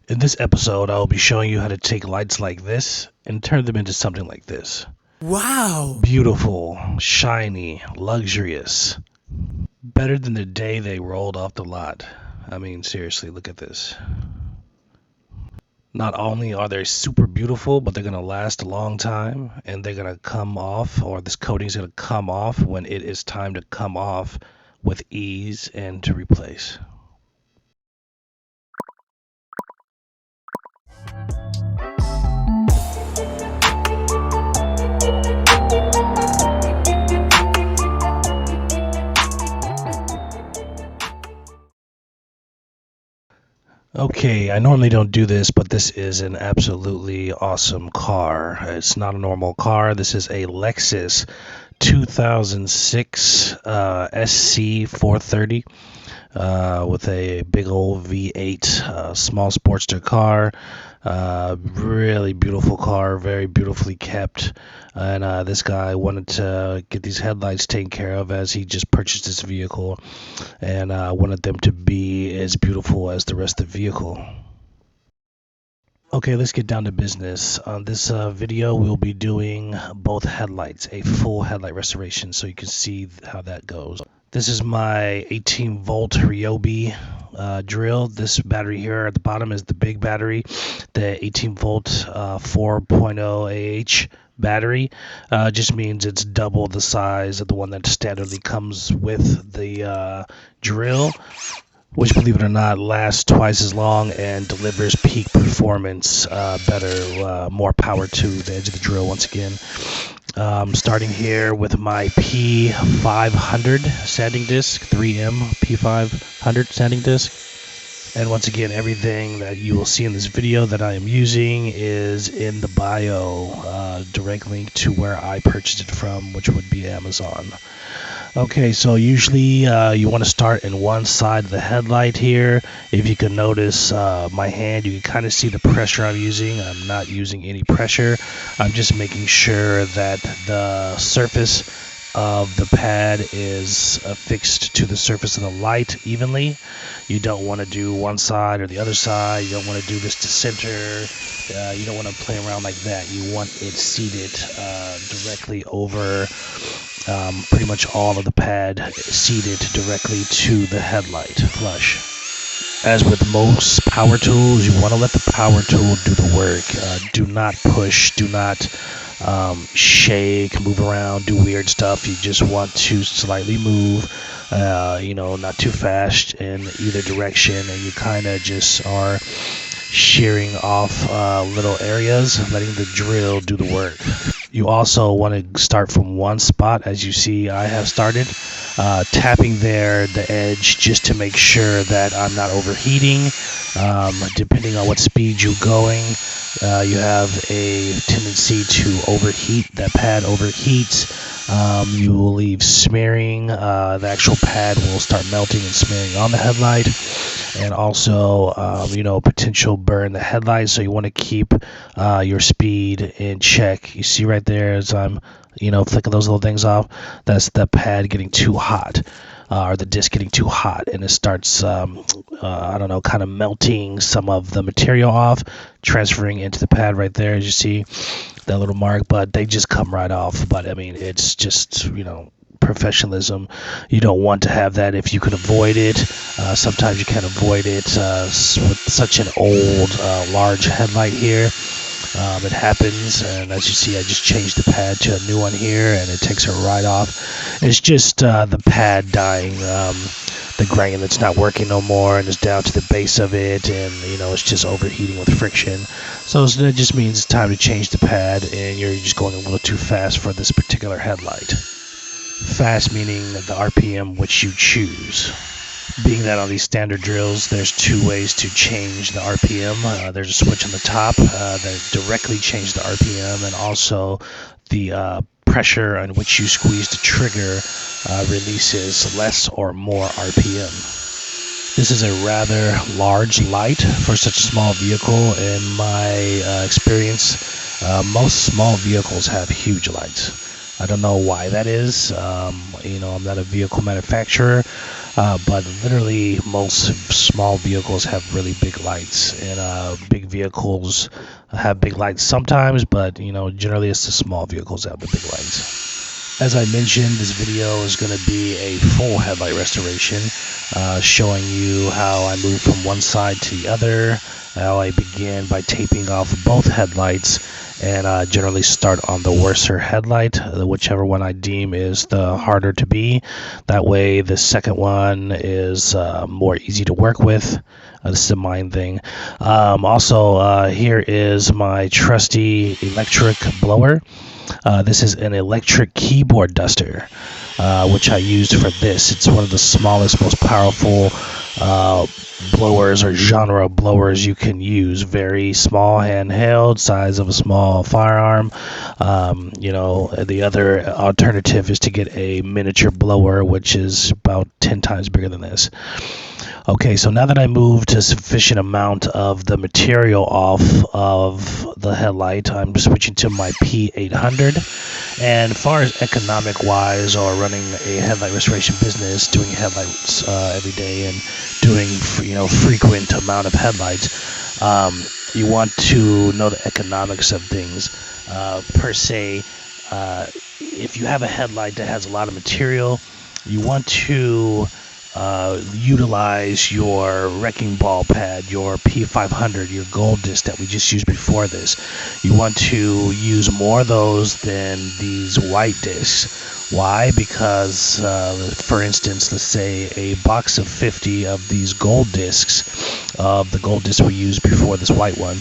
In this episode, I will be showing you how to take lights like this and turn them into something like this. Wow! Beautiful, shiny, luxurious. Better than the day they rolled off the lot. I mean, seriously, look at this. Not only are they super beautiful, but they're going to last a long time, and they're going to come off, or this coating is going to come off when it is time to come off with ease and to replace. Okay, I normally don't do this, but this is an absolutely awesome car. It's not a normal car. This is a Lexus 2006 SC 430 with a big old V8 small Sportster car. Really beautiful car, very beautifully kept. And this guy wanted to get these headlights taken care of as he just purchased this vehicle, and wanted them to be as beautiful as the rest of the vehicle. Okay, let's get down to business. On this video, we'll be doing both headlights, a full headlight restoration, so you can see how that goes. This is my 18 volt Ryobi drill. This battery here at the bottom is the big battery, the 18 volt 4.0 AH battery. Just means it's double the size of the one that standardly comes with the drill, which, believe it or not, lasts twice as long and delivers peak performance better, more power to the edge of the drill once again. Starting here with my P500 sanding disc, 3M P500 sanding disc. And once again, everything that you will see in this video that I am using is in the bio, direct link to where I purchased it from, which would be Amazon. Okay, so usually you want to start in one side of the headlight here. If you can notice my hand, you can kind of see the pressure I'm using. I'm not using any pressure. I'm just making sure that the surface of the pad is affixed to the surface of the light evenly. You don't want to do one side or the other side. You don't want to do this to center. You don't want to play around like that. You want it seated directly over pretty much all of the pad, seated directly to the headlight flush. As with most power tools, you want to let the power tool do the work. Do not push, do not shake, move around, do weird stuff. You just want to slightly move, not too fast in either direction, and you kind of just are shearing off little areas, letting the drill do the work. You also want to start from one spot, as you see I have started, tapping there the edge just to make sure that I'm not overheating. Depending on what speed you're going, you have a tendency to overheat. That pad overheats. You will leave smearing. The actual pad will start melting and smearing on the headlight, and also potential burn the headlight. So you want to keep your speed in check. You see right there as I'm flicking those little things off, that's the pad getting too hot, or the disc getting too hot, and it starts kind of melting some of the material off, transferring into the pad right there, as you see that little mark. But they just come right off. But I mean, it's just professionalism. You don't want to have that if you can avoid it. Sometimes you can't avoid it with such an old large headlight here. It happens, and as you see, I just changed the pad to a new one here, and it takes it right off. It's just the pad dying. The grain that's not working no more, and it's down to the base of it, and it's just overheating with friction. So that just means it's time to change the pad, and you're just going a little too fast for this particular headlight. Fast meaning the RPM which you choose. Being that on these standard drills, there's two ways to change the RPM. There's a switch on the top that directly changes the RPM, and also the pressure on which you squeeze the trigger releases less or more RPM. This is a rather large light for such a small vehicle. In my experience, most small vehicles have huge lights. I don't know why that is. I'm not a vehicle manufacturer. but literally most small vehicles have really big lights, and big vehicles have big lights sometimes, but generally it's the small vehicles that have the big lights. As I mentioned, this video is going to be a full headlight restoration, showing you how I move from one side to the other, how I begin by taping off both headlights, and generally start on the worser headlight, whichever one I deem is the harder to be. That way the second one is more easy to work with. This is a mind thing. Also, here is my trusty electric blower. This is an electric keyboard duster, which I used for this. It's one of the smallest, most powerful blowers or genre blowers you can use. Very small, handheld, size of a small firearm. The other alternative is to get a miniature blower, which is about 10 times bigger than this. Okay, so now that I moved a sufficient amount of the material off of the headlight, I'm switching to my P800. And as far as economic-wise, or running a headlight restoration business, doing headlights every day and doing frequent amount of headlights, you want to know the economics of things. Per se, if you have a headlight that has a lot of material, you want to utilize your wrecking ball pad, your P500, your gold disc that we just used before this. You want to use more of those than these white discs. Why? Because, for instance, let's say a box of 50 of these gold discs, of the gold disc we used before this white one,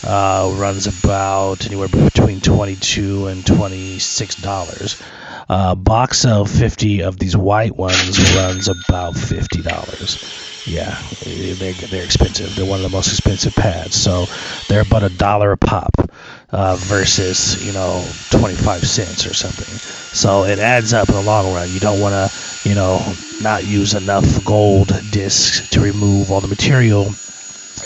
runs about anywhere between $22 and $26. A box of 50 of these white ones runs about $50. Yeah, they're expensive. They're one of the most expensive pads. So they're about $1 a pop versus 25 cents or something. So it adds up in the long run. You don't want to not use enough gold discs to remove all the material,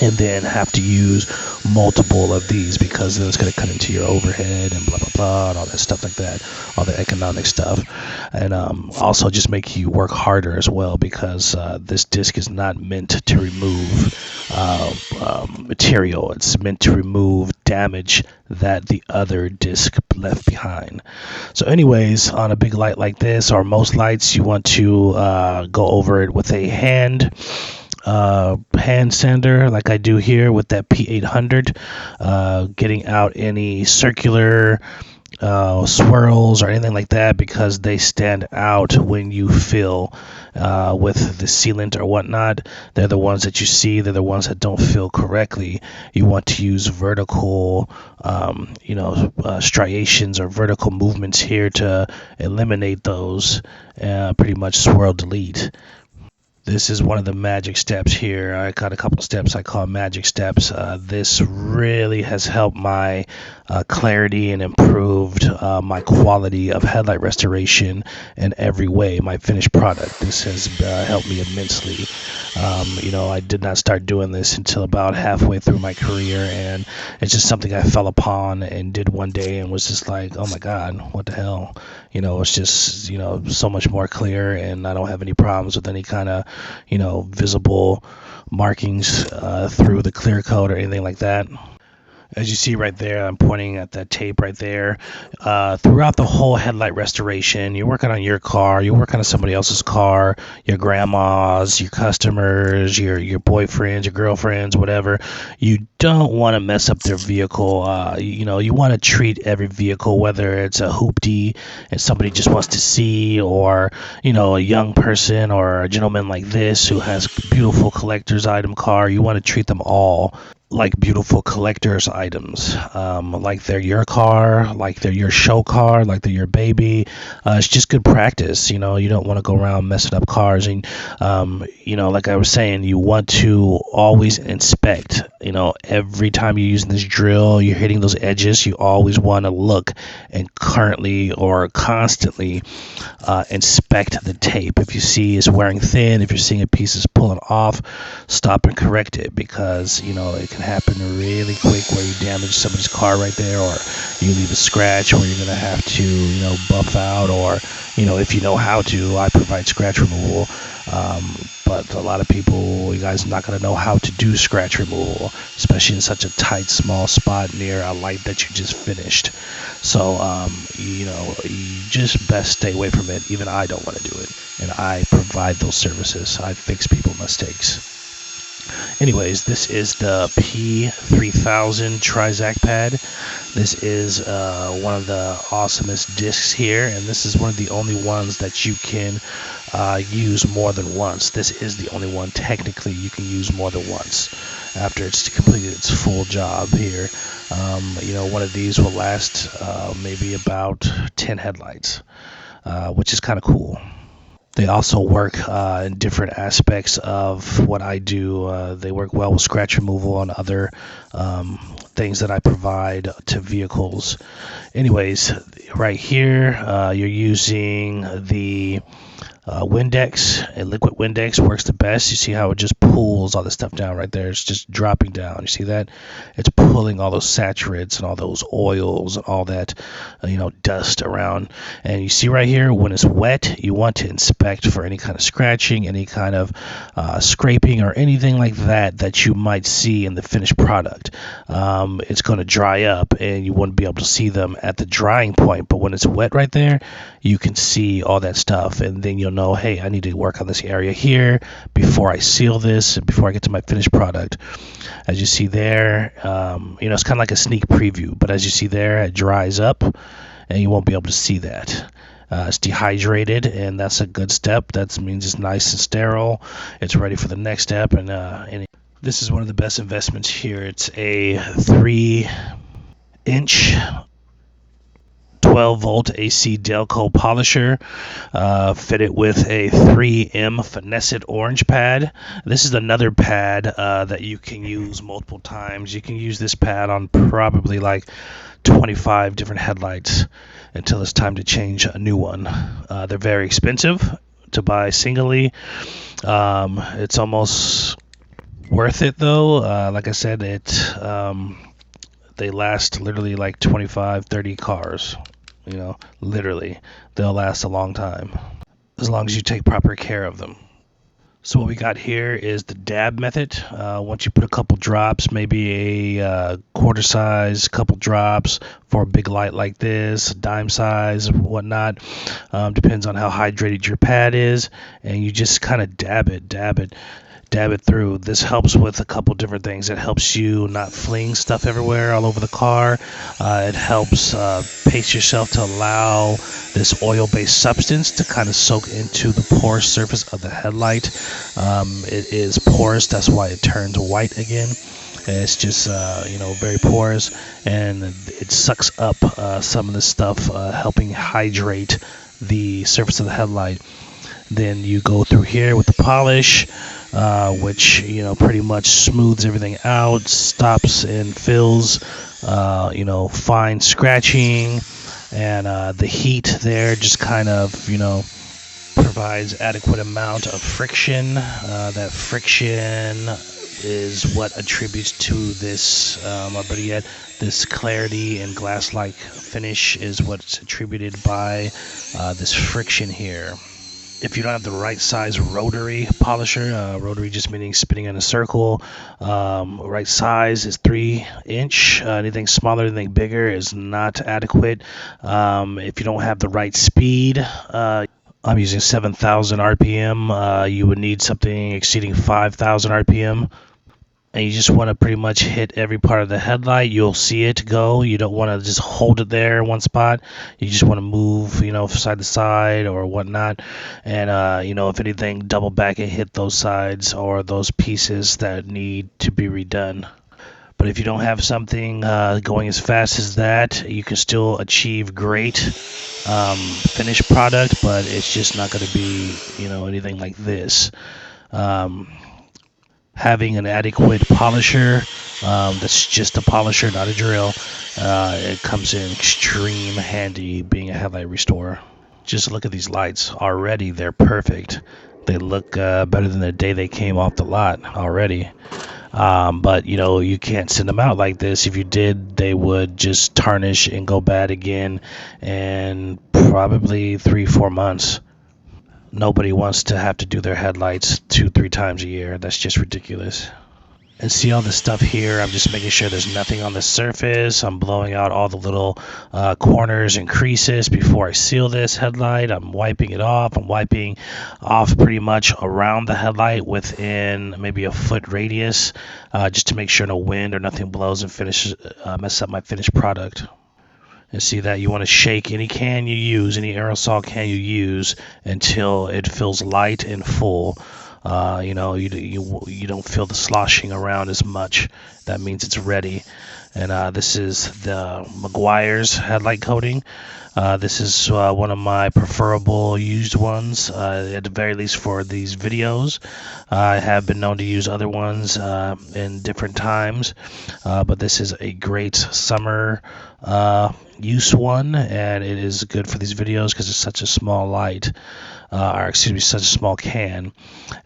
and then have to use multiple of these, because then it's going to cut into your overhead and blah blah blah and all that stuff like that, all the economic stuff, and also just make you work harder as well, because this disc is not meant to remove material. It's meant to remove damage that the other disc left behind. So anyways, on a big light like this, or most lights, you want to go over it with a hand sander, like I do here with that P800, getting out any circular swirls or anything like that, because they stand out when you fill with the sealant or whatnot. They're the ones that you see. They're the ones that don't fill correctly. You want to use vertical striations or vertical movements here to eliminate those, pretty much swirl delete. This is one of the magic steps here. I got a couple steps I call magic steps. This really has helped my clarity and improved my quality of headlight restoration in every way, my finished product. This has helped me immensely. I did not start doing this until about halfway through my career, and it's just something I fell upon and did one day and was just like, oh my God, what the hell? It's just, so much more clear, and I don't have any problems with any kind of, visible markings through the clear coat or anything like that. As you see right there, I'm pointing at that tape right there. Throughout the whole headlight restoration, you're working on your car, you're working on somebody else's car, your grandma's, your customers, your boyfriends, your girlfriends, whatever. You don't want to mess up their vehicle. You want to treat every vehicle, whether it's a hoopty and somebody just wants to see, or a young person or a gentleman like this who has beautiful collector's item car. You want to treat them all like beautiful collector's items, like they're your car, like they're your show car, like they're your baby. It's just good practice. You don't want to go around messing up cars. And like I was saying, you want to always inspect. Every time you're using this drill, you're hitting those edges, you always want to look and currently or constantly inspect the tape. If you see it's wearing thin, if you're seeing a piece is pulling off, stop and correct it, because it can happen really quick where you damage somebody's car right there, or you leave a scratch where you're going to have to buff out, or if you know how to, I provide scratch removal. But a lot of people, you guys, are not going to know how to do scratch removal, especially in such a tight, small spot near a light that you just finished. So, you just best stay away from it. Even I don't want to do it, and I provide those services. I fix people's mistakes. Anyways, this is the P3000 Trizac pad. This is one of the awesomest discs here, and this is one of the only ones that you can use more than once. This is the only one technically you can use more than once after it's completed its full job here. One of these will last maybe about 10 headlights, which is kind of cool. They also work in different aspects of what I do. They work well with scratch removal and other things that I provide to vehicles. Anyways, right here, you're using the Windex. A liquid Windex works the best. You see how it just pulls all this stuff down right there. It's just dropping down. You see that? It's pulling all those saturates and all those oils and all that, dust around. And you see right here, when it's wet, you want to inspect for any kind of scratching, any kind of scraping, or anything like that you might see in the finished product. It's going to dry up, and you wouldn't be able to see them at the drying point. But when it's wet right there, you can see all that stuff, and then you'll know, hey, I need to work on this area here before I seal this, before I get to my finished product. As you see there, it's kind of like a sneak preview, but as you see there, it dries up, and you won't be able to see that. It's dehydrated, and that's a good step. That means it's nice and sterile. It's ready for the next step, and this is one of the best investments here. It's a 3-inch 12-volt AC Delco polisher, fitted with a 3M finessed orange pad. This is another pad that you can use multiple times. You can use this pad on probably like 25 different headlights until it's time to change a new one. They're very expensive to buy singly. It's almost worth it though. Like I said, they last literally like 25, 30 cars. Literally, they'll last a long time as long as you take proper care of them. So what we got here is the dab method. Once you put a couple drops, maybe a quarter size, couple drops for a big light like this, dime size, whatnot, depends on how hydrated your pad is, and you just kind of dab it through. This helps with a couple different things. It helps you not fling stuff everywhere all over the car. It helps pace yourself to allow this oil-based substance to kind of soak into the porous surface of the headlight. It is porous, that's why it turns white again. It's just very porous, and it sucks up some of the stuff, helping hydrate the surface of the headlight. Then you go through here with the polish, which pretty much smooths everything out, stops and fills fine scratching, and the heat there just kind of provides adequate amount of friction. That friction is what attributes to this, or better yet, this clarity and glass-like finish is what's attributed by this friction here. If you don't have the right size rotary polisher, rotary just meaning spinning in a circle, right size is 3-inch. Anything smaller, anything bigger is not adequate. If you don't have the right speed, I'm using 7,000 RPM. You would need something exceeding 5,000 RPM. And you just want to pretty much hit every part of the headlight. You'll see it go. You don't want to just hold it there in one spot. You just want to move, side to side or whatnot. And, if anything, double back and hit those sides or those pieces that need to be redone. But if you don't have something going as fast as that, you can still achieve great finished product, but it's just not going to be, anything like this. Having an adequate polisher, that's just a polisher, not a drill, it comes in extreme handy being a headlight restorer. Just look at these lights. Already they're perfect. They look better than the day they came off the lot already. But you can't send them out like this. If you did, they would just tarnish and go bad again in probably 3-4 months. Nobody wants to have to do their headlights 2-3 times a year. That's just ridiculous. And see all this stuff here, I'm just making sure there's nothing on the surface. I'm blowing out all the little corners and creases before I seal this headlight. I'm wiping it off. I'm wiping off pretty much around the headlight within maybe a foot radius, just to make sure no wind or nothing blows and mess up my finished product. And see that you want to shake any can you use, any aerosol can you use, until it feels light and full. You don't feel the sloshing around as much. That means it's ready. And this is the meguiars headlight coating. This is one of my preferable used ones, at the very least for these videos. I have been known to use other ones in different times, but this is a great summer use one, and it is good for these videos because it's such a small light. Such a small can.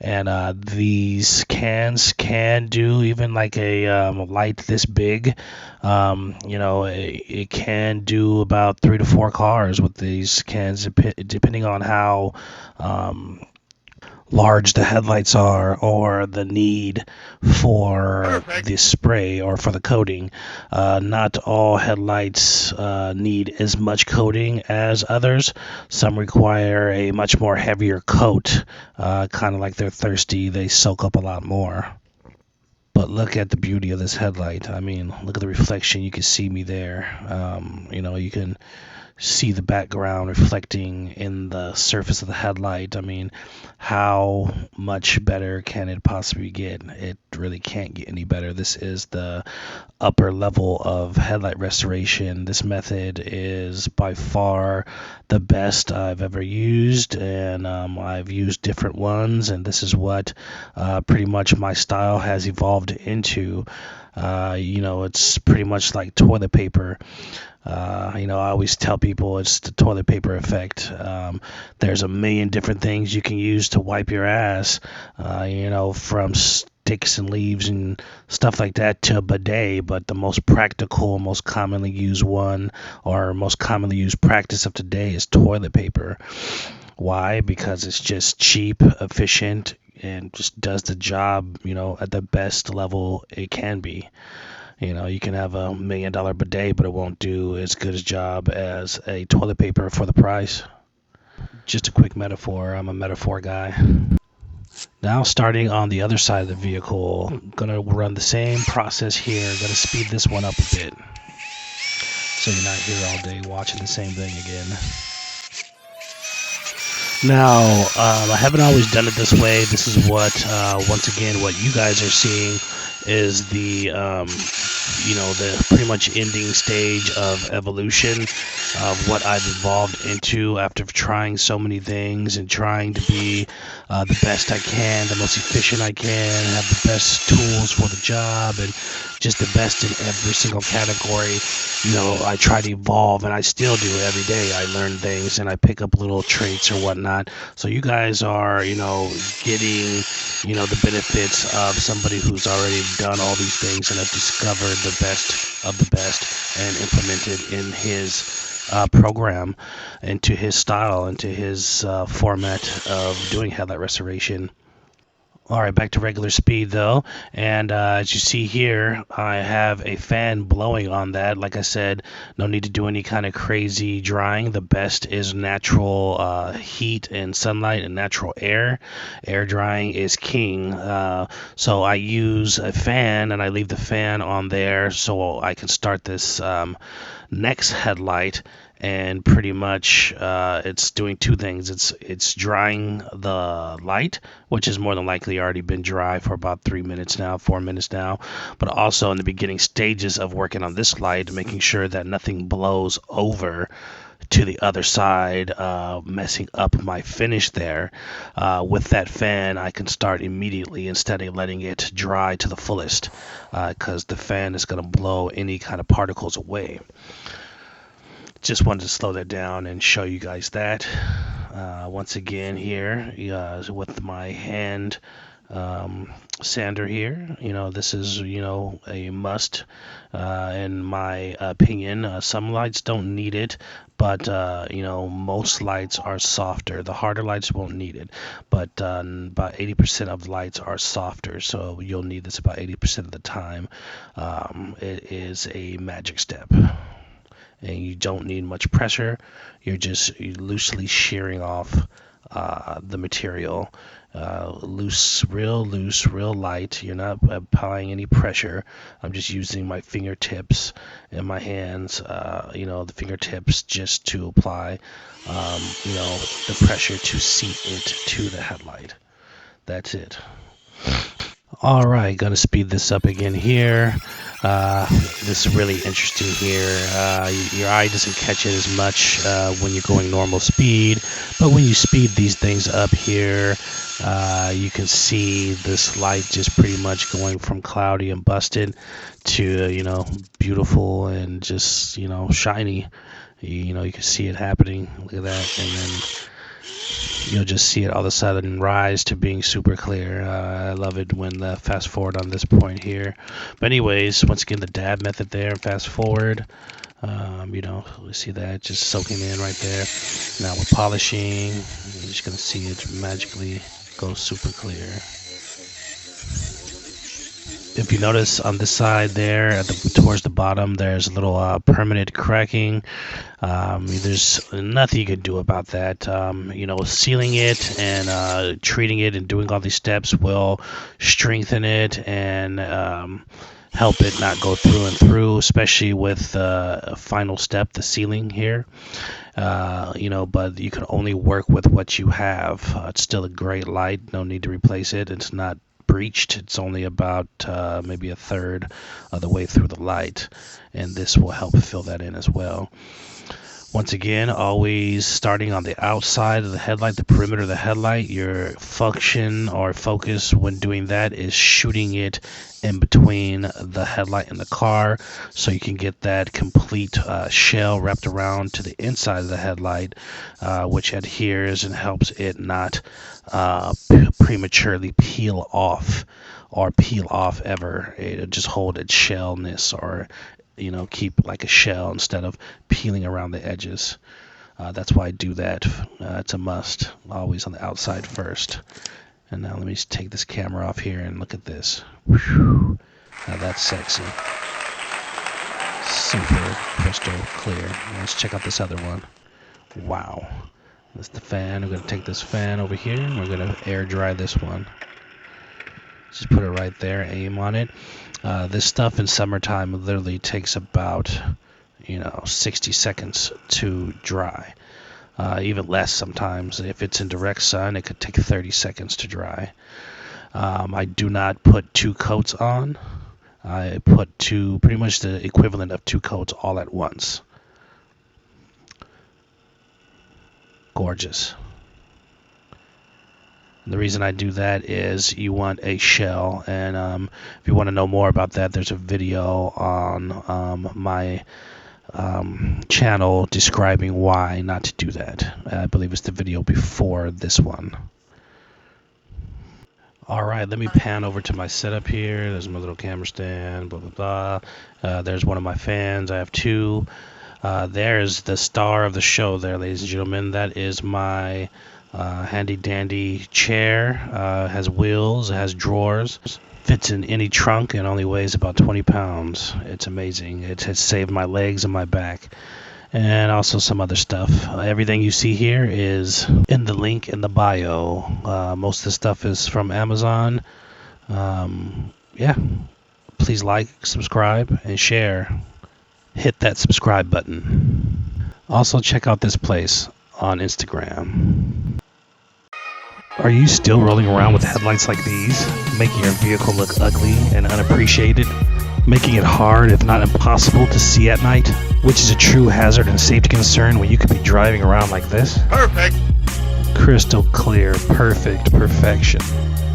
And these cans can do even like a light this big. It can do about 3 to 4 cars with these cans, depending on how large the headlights are or the need for the spray or for the coating. Not all headlights need as much coating as others. Some require a much more heavier coat, kind of like they're thirsty. They soak up a lot more. But look at the beauty of this headlight. I mean, look at the reflection. You can see me there. You can see the background reflecting in the surface of the headlight. I mean, how much better can it possibly get? It really can't get any better. This is the upper level of headlight restoration. This method is by far the best I've ever used, and I've used different ones, and this is what pretty much my style has evolved into. It's pretty much like toilet paper. I always tell people it's the toilet paper effect. There's a million different things you can use to wipe your ass, from sticks and leaves and stuff like that to a bidet, but the most practical, most commonly used one, or most commonly used practice of today is toilet paper. Why? Because it's just cheap, efficient, and just does the job, at the best level it can be. You can have $1 million bidet, but it won't do as good a job as a toilet paper for the price. Just a quick metaphor. I'm a metaphor guy. Now, starting on the other side of the vehicle, I'm going to run the same process here. I'm going to speed this one up a bit, so you're not here all day watching the same thing again. Now, I haven't always done it this way. This is what, once again, what you guys are seeing is the pretty much ending stage of evolution of what I've evolved into after trying so many things and trying to be the best I can, the most efficient I can, have the best tools for the job, and just the best in every single category. I try to evolve, and I still do every day. I learn things and I pick up little traits or whatnot. So you guys are, getting, the benefits of somebody who's already done all these things and have discovered the best of the best and implemented in his program, into his style, into his format of doing headlight restoration. All right, back to regular speed though, and as you see here, I have a fan blowing on that. Like I said, no need to do any kind of crazy drying. The best is natural heat and sunlight and natural air. Air drying is king. So I use a fan, and I leave the fan on there so I can start this next headlight. And pretty much it's doing two things. It's drying the light, which has more than likely already been dry for about 3 minutes now, 4 minutes now, but also in the beginning stages of working on this light, making sure that nothing blows over to the other side, messing up my finish there. With that fan, I can start immediately instead of letting it dry to the fullest, because the fan is going to blow any kind of particles away. Just wanted to slow that down and show you guys that. Once again here, with my hand sander here. This is a must in my opinion. Some lights don't need it, but most lights are softer. The harder lights won't need it, but about 80% of lights are softer, so you'll need this about 80% of the time. It is a magic step, and you don't need much pressure. You're just loosely shearing off the material. Real loose, real light. You're not applying any pressure. I'm just using my fingertips and my hands, the fingertips just to apply, the pressure to seat it to the headlight. That's it. All right, gonna speed this up again here. This is really interesting here. Your eye doesn't catch it as much when you're going normal speed, but when you speed these things up here, you can see this light just pretty much going from cloudy and busted to beautiful and just shiny. You can see it happening. Look at that, and then you'll just see it all of a sudden rise to being super clear. I love it when fast forward on this point here. But anyways, once again, the dab method there, fast forward. We see that just soaking in right there. Now we're polishing. You're just going to see it magically go super clear. If you notice on this side there, towards the bottom, there's a little permanent cracking. There's nothing you can do about that. Sealing it and treating it and doing all these steps will strengthen it and help it not go through and through, especially with a final step, the sealing here. But you can only work with what you have. It's still a great light. No need to replace it. It's not breached. It's only about maybe a third of the way through the light, and this will help fill that in as well. Once again, always starting on the outside of the headlight, the perimeter of the headlight. Your function or focus when doing that is shooting it in between the headlight and the car, so you can get that complete shell wrapped around to the inside of the headlight, which adheres and helps it not prematurely peel off ever. It'll just hold its shellness, or keep like a shell instead of peeling around the edges. That's why I do that. It's a must, always on the outside first. And now let me just take this camera off here and look at this. Whew. Now that's sexy. Super crystal clear. Let's check out this other one. Wow. That's the fan. I'm going to take this fan over here and we're going to air dry this one. Just put it right there, aim on it. This stuff in summertime literally takes about 60 seconds to dry. Even less sometimes. If it's in direct sun, it could take 30 seconds to dry. I do not put 2 coats on. I put pretty much the equivalent of 2 coats all at once. Gorgeous. And the reason I do that is you want a shell, and if you want to know more about that, there's a video on my channel describing why not to do that. I believe it's the video before this one. Alright, let me pan over to my setup here. There's my little camera stand, blah blah blah. There's one of my fans. I have 2. There's the star of the show there, ladies and gentlemen. That is my handy dandy chair. Has wheels, it has drawers, fits in any trunk, and only weighs about 20 pounds. It's amazing. It has saved my legs and my back, and also some other stuff. Everything you see here is in the link in the bio. Most of the stuff is from Amazon. Please like, subscribe, and share. Hit that subscribe button. Also check out this place on Instagram. Are you still rolling around with headlights like these, making your vehicle look ugly and unappreciated, making it hard, if not impossible, to see at night, which is a true hazard and safety concern when you could be driving around like this? Perfect! Crystal clear, perfect perfection.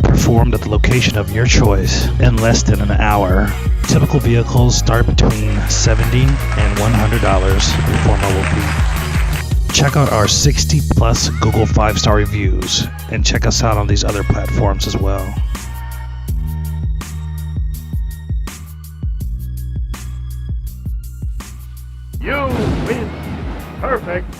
Performed at the location of your choice in less than an hour. Typical vehicles start between $70 and $100 before MOP. Check out our 60 plus Google 5-star reviews and check us out on these other platforms as well. You win. Perfect.